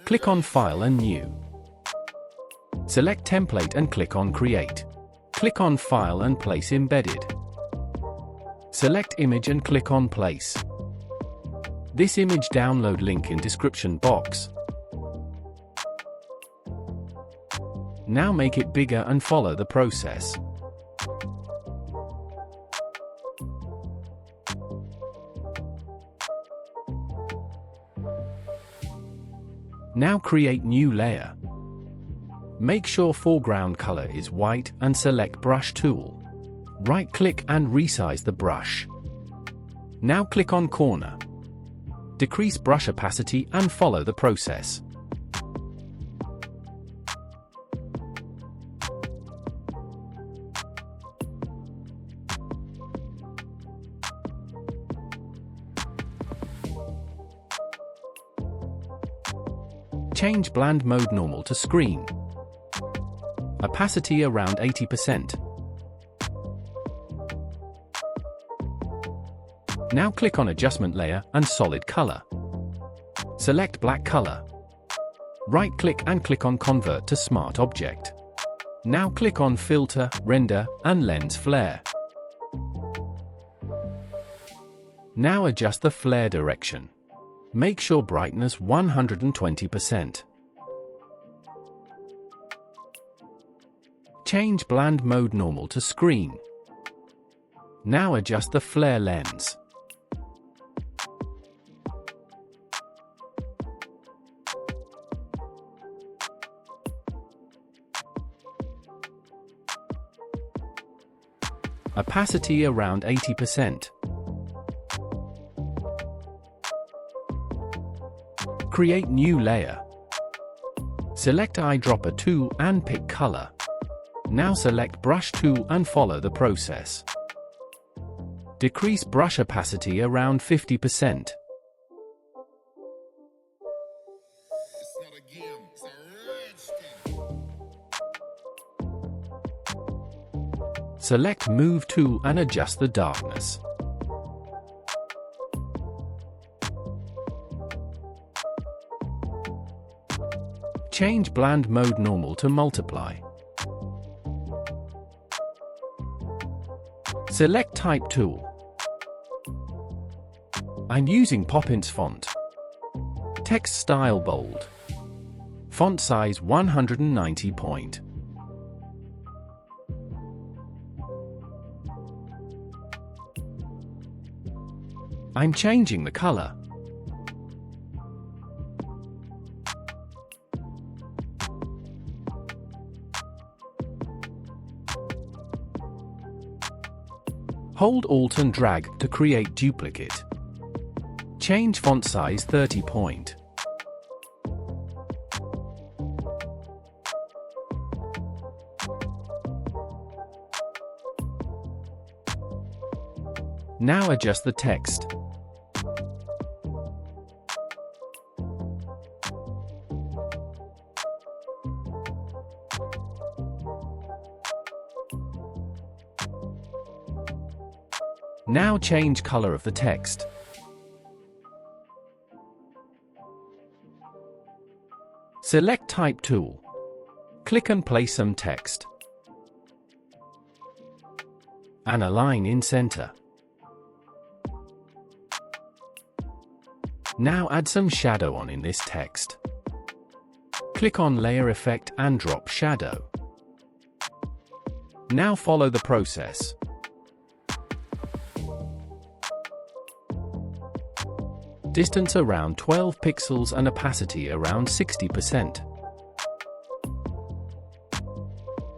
Click on File and New. Select Template and click on Create. Click on File and Place Embedded. Select Image and click on Place. This image download link in description box. Now make it bigger and follow the process. Now create new layer. Make sure foreground color is white and select Brush tool. Right-click and resize the brush. Now click on Corner. Decrease brush opacity and follow the process. Change blend mode normal to screen. Opacity around 80%. Now click on Adjustment Layer and Solid Color. Select black color. Right-click and click on Convert to Smart Object. Now click on Filter, Render, and Lens Flare. Now adjust the flare direction. Make sure brightness 120%. Change blend mode normal to screen. Now adjust the flare lens. Opacity around 80%. Create new layer. Select Eyedropper tool and pick color. Now select Brush tool and follow the process. Decrease brush opacity around 50%. Select Move tool and adjust the darkness. Change blend mode normal to multiply. Select Type tool. I'm using Poppins font. Text style bold. Font size 190 point. I'm changing the color. Hold Alt and drag to create duplicate. Change font size 30 point. Now adjust the text. Now change color of the text. Select Type tool. Click and place some text. And align in center. Now add some shadow on in this text. Click on Layer Effect and drop shadow. Now follow the process. Distance around 12 pixels and opacity around 60%.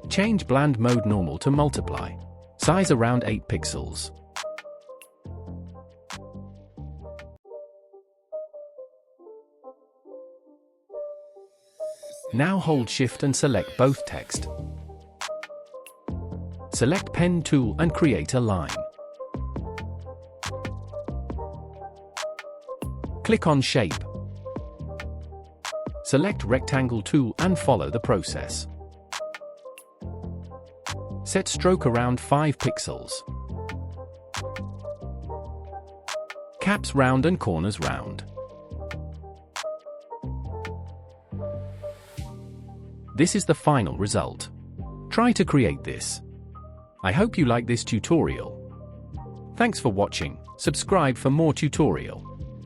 Change blend mode normal to multiply. Size around 8 pixels. Now hold Shift and select both text. Select Pen tool and create a line. Click on Shape. Select Rectangle tool and follow the process. Set stroke around 5 pixels. Caps round and corners round. This is the final result. Try to create this. I hope you like this tutorial. Thanks for watching. Subscribe for more tutorial.